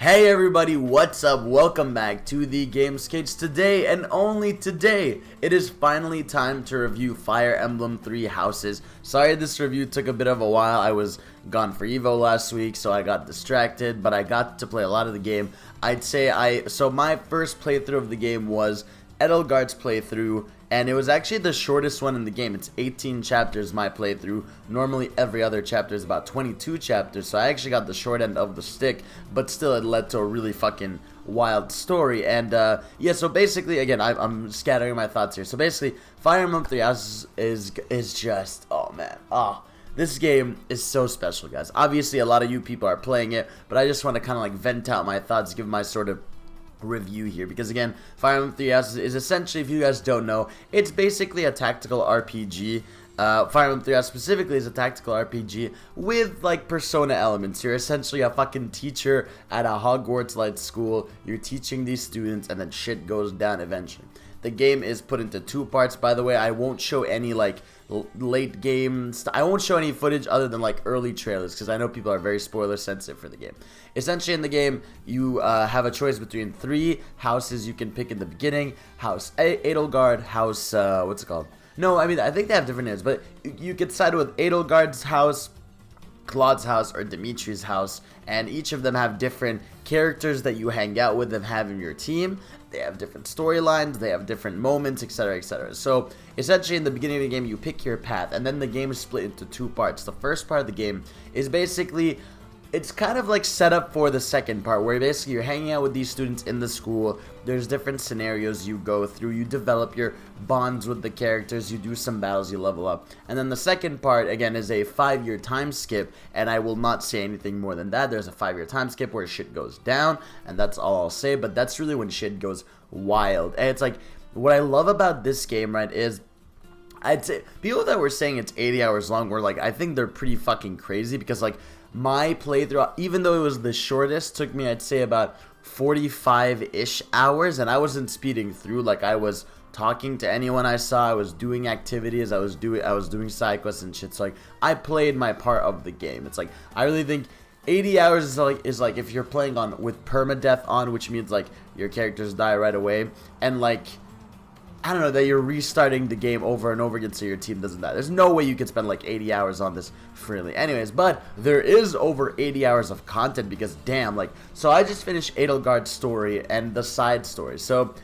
Hey everybody, what's up? Welcome back to the Games Cage. Today, and only today, it is finally time to review Fire Emblem 3 Houses. Sorry this review took a bit of a while. I was gone for Evo last week, so I got distracted, but I got to play a lot of the game. So my first playthrough of the game was Edelgard's playthrough, and it was actually the shortest one in the game. It's 18 chapters, my playthrough. Normally every other chapter is about 22 chapters, so I actually got the short end of the stick, but still it led to a really fucking wild story. And yeah, so basically, again, I'm scattering my thoughts here. So basically, Fire Emblem 3 Houses is just, oh man, this game is so special, guys. Obviously, a lot of you people are playing it, but I just want to kind of like vent out my thoughts, give my sort of review here, because again, Fire Emblem 3 Houses is essentially, if you guys don't know, it's basically a tactical RPG. Fire Emblem 3 Houses specifically is a tactical RPG with like Persona elements. You're essentially a fucking teacher at a Hogwarts-like school. You're teaching these students, and then shit goes down eventually. The game is put into two parts, by the way. I won't show any like late game I won't show any footage other than like early trailers, because I know people are very spoiler sensitive for the game. Essentially, in the game, you have a choice between three houses you can pick in the beginning. House Edelgard, House what's it called? No, I mean, I think they have different names, but you can side with Edelgard's house, Claude's house, or Dimitri's house, and each of them have different characters that you hang out with and have in your team. They have different storylines, they have different moments, etc, etc. So essentially, in the beginning of the game, you pick your path, and then the game is split into two parts. The first part of the game is basically, it's kind of like set up for the second part, where basically you're hanging out with these students in the school. There's different scenarios you go through, you develop your bonds with the characters, you do some battles, you level up. And then the second part, again, is a 5-year time skip, and I will not say anything more than that. There's a 5-year time skip where shit goes down, and that's all I'll say, but that's really when shit goes wild. And it's like, what I love about this game, right, is I'd say people that were saying it's 80 hours long were like, I think they're pretty fucking crazy, because like, my playthrough, even though it was the shortest, took me, I'd say, about 45-ish hours, and I wasn't speeding through. Like, I was talking to anyone I saw, I was doing activities, I was doing side quests and shit. So like, I played my part of the game. It's like, I really think 80 hours is like if you're playing on with permadeath on, which means like your characters die right away, and like, I don't know, that you're restarting the game over and over again so your team doesn't die. There's no way you could spend like 80 hours on this freely. Anyways, but there is over 80 hours of content, because damn, like, so I just finished Edelgard's story and the side story. So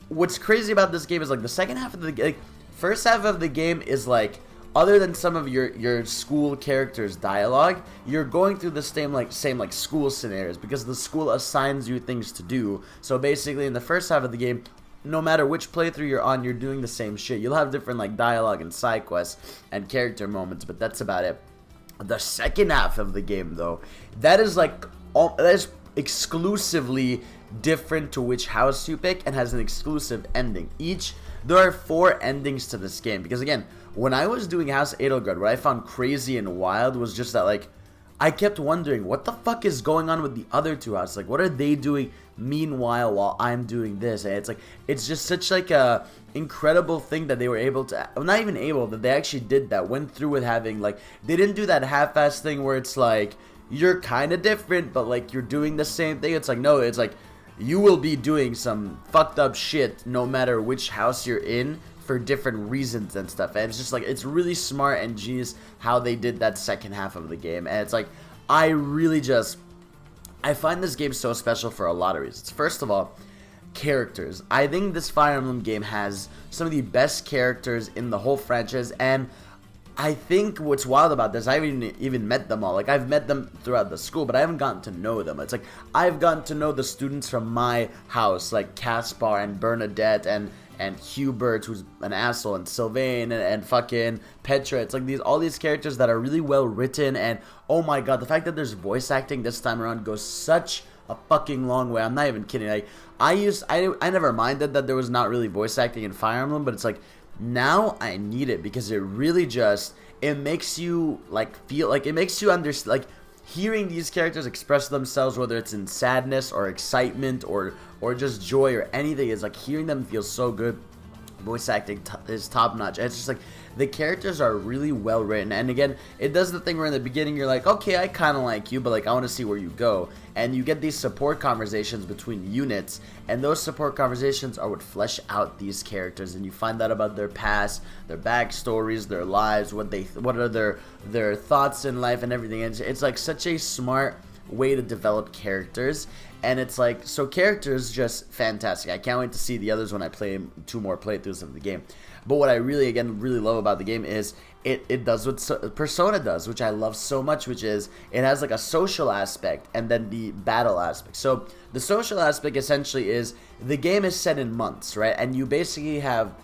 what's crazy about this game is like the second half of the like, first half of the game is like, other than some of your school characters' dialogue, you're going through the same like school scenarios, because the school assigns you things to do. So basically, in the first half of the game, no matter which playthrough you're on, you're doing the same shit. You'll have different like dialogue and side quests and character moments, but that's about it. The second half of the game, though, that is like that is exclusively different to which house you pick, and has an exclusive ending. There are 4 endings to this game, because again, when I was doing House Edelgard, what I found crazy and wild was just that like, I kept wondering, what the fuck is going on with the other 2 houses? Like, what are they doing meanwhile while I'm doing this? And it's like, it's just such like a incredible thing that they were able to, well, not even able, that they actually did that, went through with having like, they didn't do that half-ass thing where it's like, you're kind of different, but like, you're doing the same thing. It's like, no, it's like, you will be doing some fucked up shit no matter which house you're in, for different reasons and stuff. And it's just like, it's really smart and genius how they did that second half of the game. And it's like, I find this game so special for a lot of reasons. First of all, characters. I think this Fire Emblem game has some of the best characters in the whole franchise, and I think what's wild about this, I haven't even met them all. Like, I've met them throughout the school, but I haven't gotten to know them. It's like, I've gotten to know the students from my house, like Caspar and Bernadette and Hubert, who's an asshole, and Sylvain, and fucking Petra. It's like all these characters that are really well written, and oh my god, the fact that there's voice acting this time around goes such a fucking long way. I'm not even kidding. Like, I never minded that there was not really voice acting in Fire Emblem, but it's like, now I need it, because it really just, it makes you like feel like, it makes you understand, like, hearing these characters express themselves, whether it's in sadness or excitement or just joy or anything, is like, hearing them feels so good. Voice acting is top notch. It's just like the characters are really well written, and again, it does the thing where in the beginning you're like, okay, I kind of like you, but like I want to see where you go, and you get these support conversations between units, and those support conversations are what flesh out these characters, and you find out about their past, their backstories, their lives, what are their thoughts in life and everything. And it's like such a smart way to develop characters, and it's like, so characters just fantastic. I can't wait to see the others when I play 2 more playthroughs of the game. But what I really love about the game is it does what Persona does, which I love so much, which is it has like a social aspect and then the battle aspect. So the social aspect essentially is the game is set in months, right? And you basically have,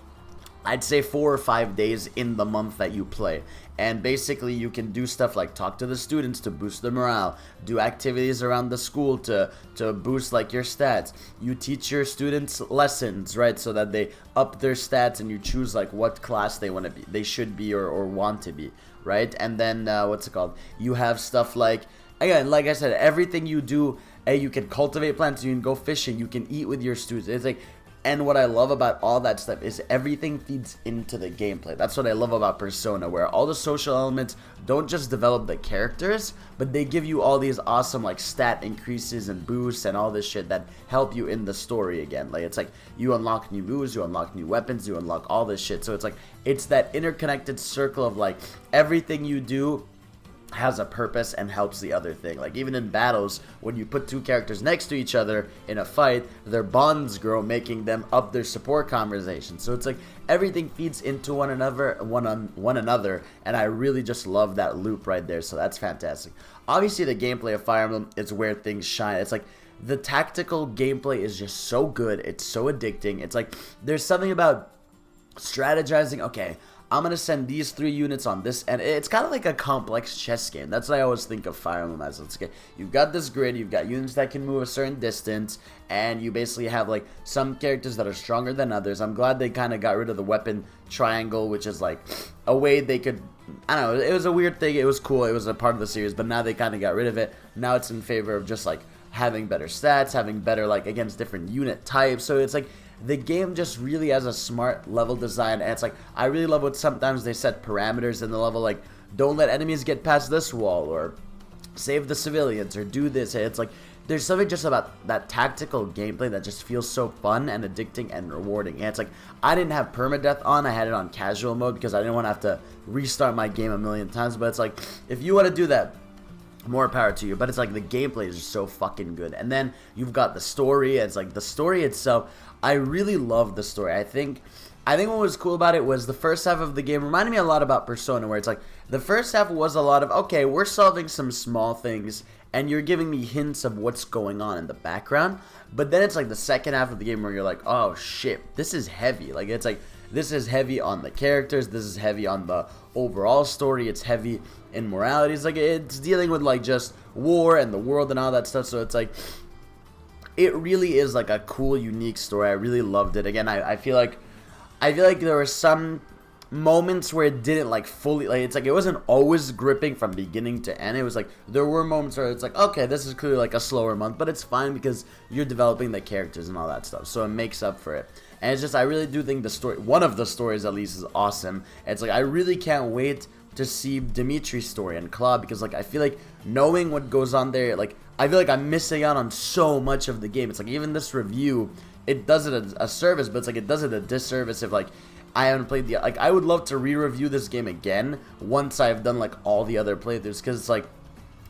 I'd say, 4 or 5 days in the month that you play. And basically you can do stuff like talk to the students to boost their morale, do activities around the school to boost like your stats. You teach your students lessons, right, so that they up their stats, and you choose like what class they should be or want to be, right? And then what's it called? You have stuff like, again, like I said, everything you do, you can cultivate plants, you can go fishing, you can eat with your students. It's like, and what I love about all that stuff is everything feeds into the gameplay. That's what I love about Persona, where all the social elements don't just develop the characters, but they give you all these awesome like stat increases and boosts and all this shit that help you in the story again. Like, it's like you unlock new moves, you unlock new weapons, you unlock all this shit. So it's like, it's that interconnected circle of like everything you do has a purpose and helps the other thing. Like, even in battles, when you put 2 characters next to each other in a fight, their bonds grow, making them up their support conversation. So it's like everything feeds into one another, and I really just love that loop right there. So that's fantastic. Obviously, the gameplay of Fire Emblem is where things shine. It's like the tactical gameplay is just so good. It's so addicting. It's like there's something about strategizing. Okay, I'm going to send these 3 units on this, and it's kind of like a complex chess game. That's what I always think of Fire Emblem as. It's okay, you've got this grid, you've got units that can move a certain distance, and you basically have like some characters that are stronger than others. I'm glad they kind of got rid of the weapon triangle, which is like a way they could, I don't know, it was a weird thing, it was cool, it was a part of the series, but now they kind of got rid of it. Now it's in favor of just like having better stats, having better like against different unit types. So it's like the game just really has a smart level design, and it's like, I really love what sometimes they set parameters in the level, like don't let enemies get past this wall, or save the civilians, or do this. It's like there's something just about that tactical gameplay that just feels so fun and addicting and rewarding. And it's like, I didn't have permadeath on, I had it on casual mode because I didn't want to have to restart my game a million times. But it's like, if you want to do that, more power to you. But it's like the gameplay is just so fucking good. And then you've got the story. It's like the story itself, I really love the story. I think what was cool about it was the first half of the game reminded me a lot about Persona, where it's like the first half was a lot of, okay, we're solving some small things and you're giving me hints of what's going on in the background. But then it's like the second half of the game where you're like, oh shit, this is heavy. Like, it's like, this is heavy on the characters, this is heavy on the overall story, it's heavy in morality. It's like, it's dealing with like just war and the world and all that stuff. So it's like, it really is like a cool, unique story. I really loved it. Again, I feel like there were some moments where it didn't like fully, like, it's like it wasn't always gripping from beginning to end. It was like there were moments where it's like, okay, this is clearly like a slower month, but it's fine because you're developing the characters and all that stuff, so it makes up for it. And it's just, I really do think the story, one of the stories at least, is awesome. It's like I really can't wait to see Dimitri's story and Claude, because like I feel like knowing what goes on there, like I feel like I'm missing out on so much of the game. It's like even this review, it does it a service, but it's like it does it a disservice if like I haven't played the, like, I would love to re-review this game again once I've done like all the other playthroughs, because it's like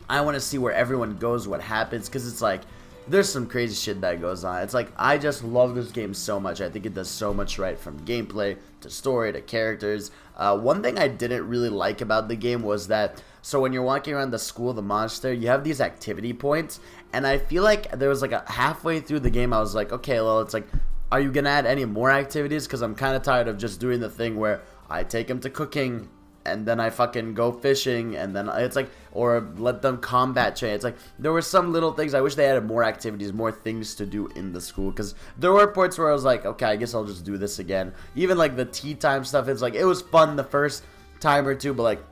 I want to see where everyone goes, what happens, because it's like there's some crazy shit that goes on. It's like I just love this game so much. I think it does so much right, from gameplay to story to characters. One thing I didn't really like about the game was that, so when you're walking around the school, the monastery, you have these activity points, and I feel like there was like a halfway through the game I was like, okay, well, it's like, are you gonna add any more activities? Because I'm kind of tired of just doing the thing where I take them to cooking and then I fucking go fishing, and then it's like, or let them combat train. It's like there were some little things I wish they added more activities, more things to do in the school, because there were points where I was like, okay, I guess I'll just do this again. Even like the tea time stuff, it's like it was fun the first time or two, but like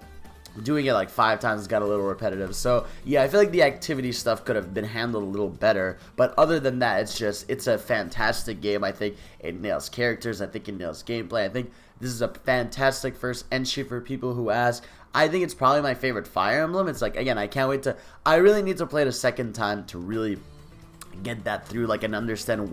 doing it like 5 times got a little repetitive. So yeah, I feel like the activity stuff could have been handled a little better, but other than that, it's a fantastic game. I think it nails characters, I think it nails gameplay. I think this is a fantastic first entry for people who ask. I think it's probably my favorite Fire Emblem. It's like, again, I can't wait to, I really need to play it a second time to really get that through, like, and understand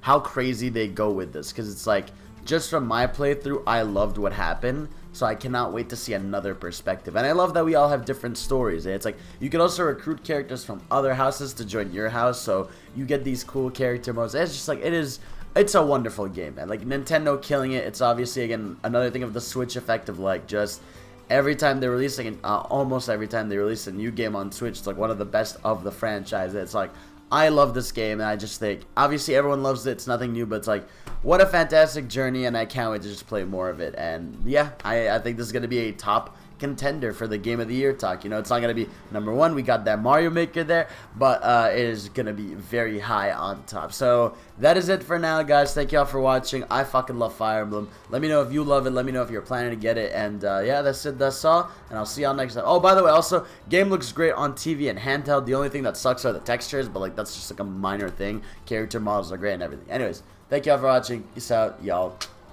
how crazy they go with this, because it's like, just from my playthrough, I loved what happened, so I cannot wait to see another perspective. And I love that we all have different stories. It's like, you can also recruit characters from other houses to join your house, so you get these cool character modes. It's just like, it's a wonderful game, man. Like, Nintendo killing it. It's obviously, again, another thing of the Switch effect of, like, just every time they're releasing, almost every time they release a new game on Switch, it's like one of the best of the franchise. It's like, I love this game, and I just think, obviously everyone loves it, it's nothing new, but it's like, what a fantastic journey, and I can't wait to just play more of it. And yeah, I think this is going to be a top contender for the Game of the Year talk. You know, it's not going to be #1, we got that Mario Maker there, but it is going to be very high on top. So that is it for now, guys. Thank y'all for watching. I fucking love Fire Emblem. Let me know if you love it. Let me know if you're planning to get it. And yeah, that's it. That's all. And I'll see y'all next time. Oh, by the way, also, game looks great on TV and handheld. The only thing that sucks are the textures, but like that's just like a minor thing. Character models are great and everything. Anyways, thank y'all for watching. Peace out, y'all.